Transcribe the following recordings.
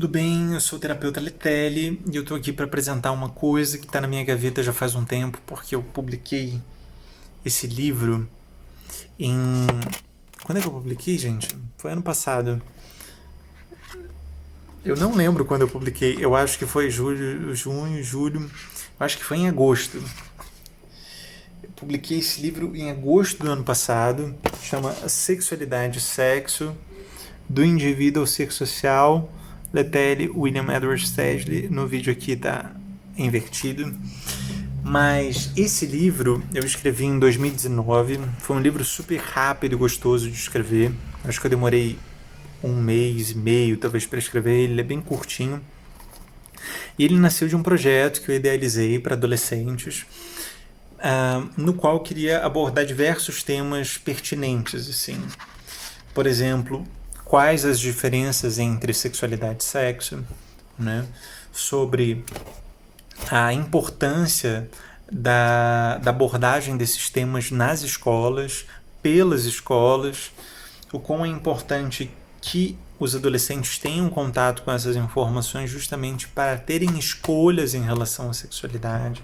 tudo bem? Eu sou o terapeuta Letelli e eu estou aqui para apresentar uma coisa que está na minha gaveta já faz um tempo, porque eu publiquei esse livro em... Quando é que eu publiquei, gente? Foi ano passado. Eu não lembro quando eu publiquei, eu acho que foi junho, julho, eu acho que foi em agosto. Eu publiquei esse livro em agosto do ano passado, chama Sexualidade e Sexo, do indivíduo ao ser social, Letelli, William Edward Stedley. No vídeo aqui está invertido. Mas esse livro eu escrevi em 2019. Foi um livro super rápido e gostoso de escrever. Acho que eu demorei um mês e meio, talvez, para escrever. Ele é bem curtinho. E ele nasceu de um projeto que eu idealizei para adolescentes, no qual eu queria abordar diversos temas pertinentes, assim. Por exemplo, quais as diferenças entre sexualidade e sexo, né? Sobre a importância da abordagem desses temas nas escolas, pelas escolas, o quão é importante que os adolescentes tenham contato com essas informações justamente para terem escolhas em relação à sexualidade.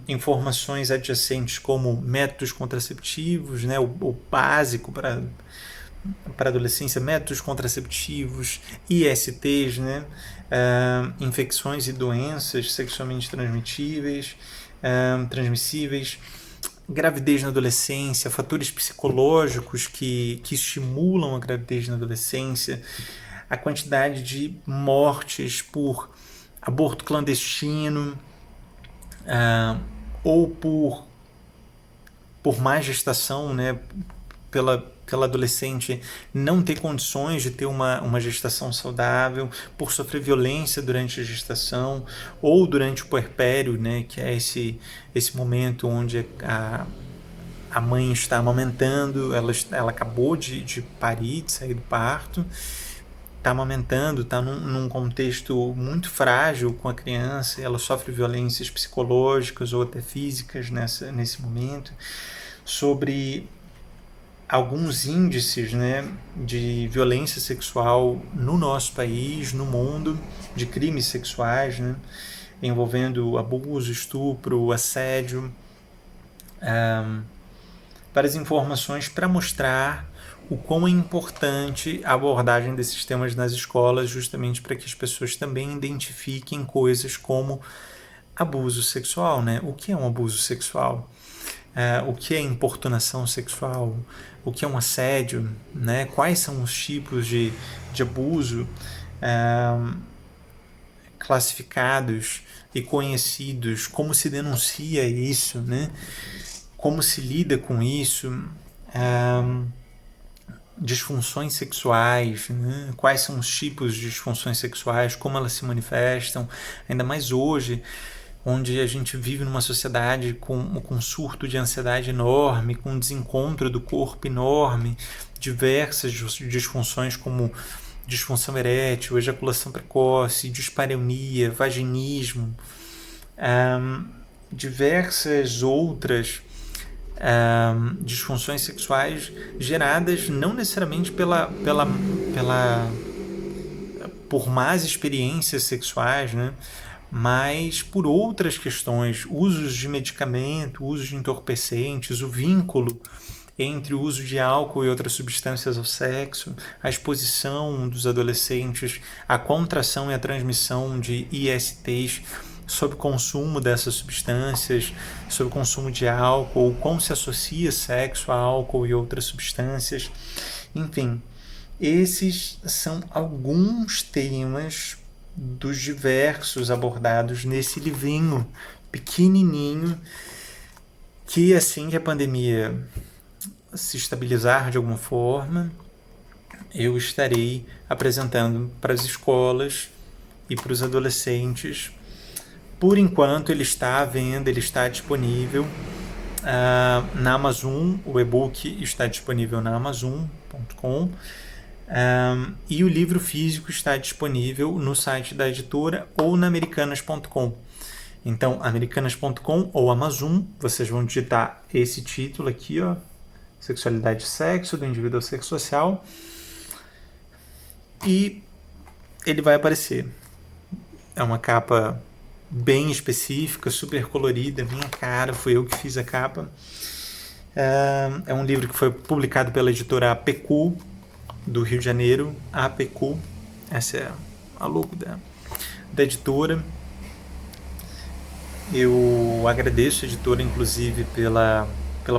Informações adjacentes como métodos contraceptivos, né, o básico para adolescência, métodos contraceptivos, ISTs, né, infecções e doenças sexualmente transmissíveis, gravidez na adolescência, fatores psicológicos que estimulam a gravidez na adolescência, a quantidade de mortes por aborto clandestino, ou por má gestação, né, pela adolescente não ter condições de ter uma gestação saudável, por sofrer violência durante a gestação ou durante o puerpério, né, que é esse momento onde a mãe está amamentando, ela acabou de parir, de sair do parto, está amamentando, está num contexto muito frágil com a criança, ela sofre violências psicológicas ou até físicas nesse momento, sobre alguns índices, né, de violência sexual no nosso país, no mundo, de crimes sexuais, né, envolvendo abuso, estupro, assédio, várias informações para mostrar o quão é importante a abordagem desses temas nas escolas, justamente para que as pessoas também identifiquem coisas como abuso sexual, né? O que é um abuso sexual? O que é importunação sexual? O que é um assédio? Né? Quais são os tipos de abuso classificados e conhecidos? Como se denuncia isso? Né? Como se lida com isso? Disfunções sexuais, né? Quais são os tipos de disfunções sexuais, como elas se manifestam, ainda mais hoje, onde a gente vive numa sociedade com surto de ansiedade enorme, com um desencontro do corpo enorme, diversas disfunções como disfunção erétil, ejaculação precoce, dispareunia, vaginismo, diversas outras disfunções sexuais geradas não necessariamente por más experiências sexuais, né? Mas por outras questões, usos de medicamento, usos de entorpecentes, o vínculo entre o uso de álcool e outras substâncias ao sexo, a exposição dos adolescentes à contração e à transmissão de ISTs sob o consumo dessas substâncias, sob o consumo de álcool, como se associa sexo a álcool e outras substâncias. Enfim, esses são alguns temas dos diversos abordados nesse livrinho pequenininho que, assim que a pandemia se estabilizar de alguma forma, eu estarei apresentando para as escolas e para os adolescentes. Por enquanto ele está à venda, ele está disponível na Amazon, o e-book está disponível na Amazon.com, e o livro físico está disponível no site da editora ou na Americanas.com. Então, Americanas.com ou Amazon, vocês vão digitar esse título aqui, ó, Sexualidade e Sexo, do Indivíduo ao Sexo Social, e ele vai aparecer. É uma capa bem específica, super colorida, minha cara, fui eu que fiz a capa. É um livro que foi publicado pela editora APQ, do Rio de Janeiro, APQ, essa é a logo da editora. Eu agradeço a editora, inclusive, pela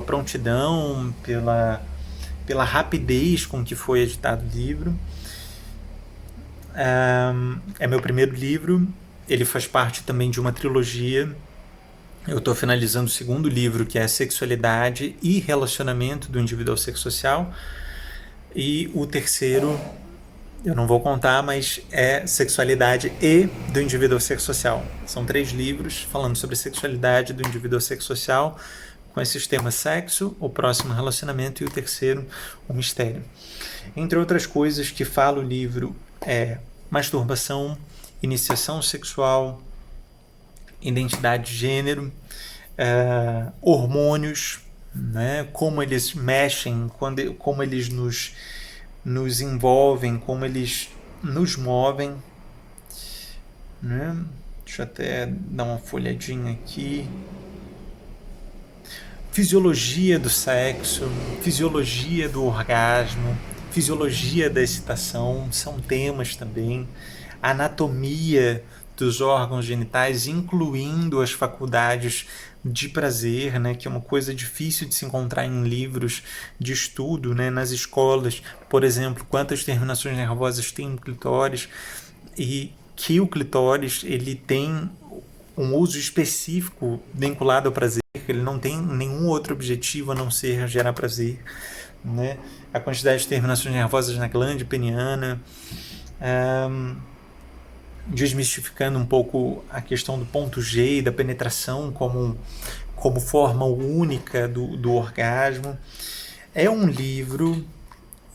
prontidão, pela rapidez com que foi editado o livro. É meu primeiro livro, ele faz parte também de uma trilogia. Eu estou finalizando o segundo livro, que é Sexualidade e Relacionamento do Indivíduo ao Sexo Social. E o terceiro, eu não vou contar, mas é Sexualidade e do Indivíduo ao Sexo Social. São 3 livros falando sobre sexualidade do indivíduo ao sexo social, com esses temas: sexo, o próximo relacionamento e o terceiro, o mistério. Entre outras coisas que fala o livro é masturbação, iniciação sexual, identidade de gênero, hormônios, né? Como eles mexem, como eles nos envolvem, como eles nos movem, né? Deixa eu até dar uma folhadinha aqui. Fisiologia do sexo, fisiologia do orgasmo, fisiologia da excitação são temas também. Anatomia dos órgãos genitais, incluindo as faculdades de prazer, né, que é uma coisa difícil de se encontrar em livros de estudo, né, nas escolas. Por exemplo, quantas terminações nervosas tem no clitóris, e que o clitóris ele tem um uso específico vinculado ao prazer, ele não tem nenhum outro objetivo a não ser gerar prazer, né? A quantidade de terminações nervosas na glândula peniana, desmistificando um pouco a questão do ponto G e da penetração como forma única do orgasmo. É um livro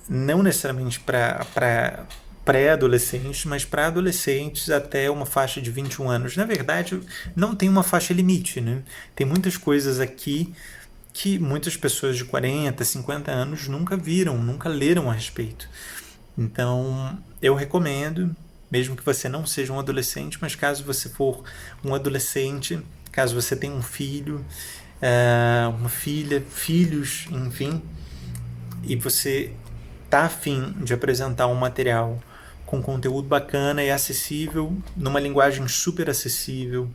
não necessariamente para pré-adolescentes, mas para adolescentes até uma faixa de 21 anos. Na verdade, não tem uma faixa limite, né? Tem muitas coisas aqui que muitas pessoas de 40, 50 anos nunca viram, nunca leram a respeito. Então, eu recomendo, mesmo que você não seja um adolescente, mas caso você for um adolescente, caso você tenha um filho, uma filha, filhos, enfim, e você está afim de apresentar um material com conteúdo bacana e acessível, numa linguagem super acessível.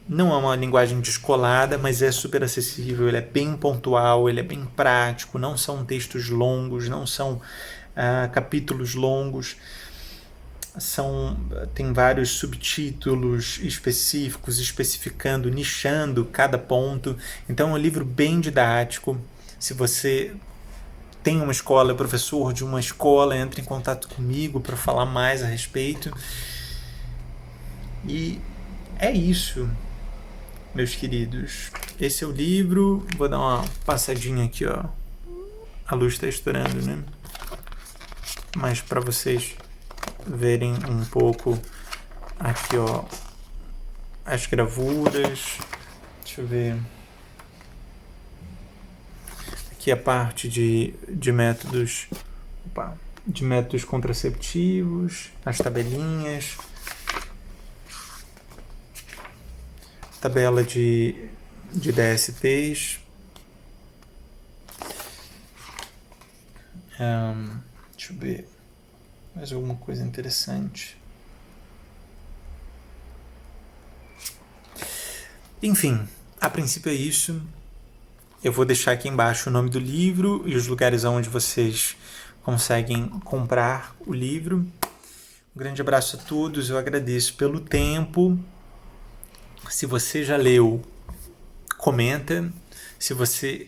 Não é uma linguagem descolada, mas é super acessível, ele é bem pontual, ele é bem prático, não são textos longos, não são capítulos longos, tem vários subtítulos específicos, especificando, nichando cada ponto. Então é um livro bem didático. Se você tem uma escola, é professor de uma escola, entre em contato comigo para falar mais a respeito. E é isso, meus queridos. Esse é o livro. Vou dar uma passadinha aqui, ó. A luz está estourando, né? Mas para vocês verem um pouco aqui, ó, as gravuras. Deixa eu ver. Aqui a parte de métodos, de métodos contraceptivos, as tabelinhas, tabela de DSTs. Deixa eu ver mais alguma coisa interessante. Enfim, a princípio é isso. Eu vou deixar aqui embaixo o nome do livro e os lugares onde vocês conseguem comprar o livro. Um grande abraço a todos, eu agradeço pelo tempo. Se você já leu, comenta. Se você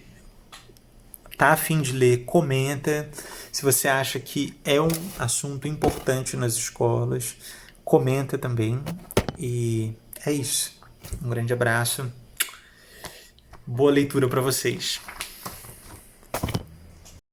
está a fim de ler, comenta. Se você acha que é um assunto importante nas escolas, comenta também. E é isso. Um grande abraço. Boa leitura para vocês.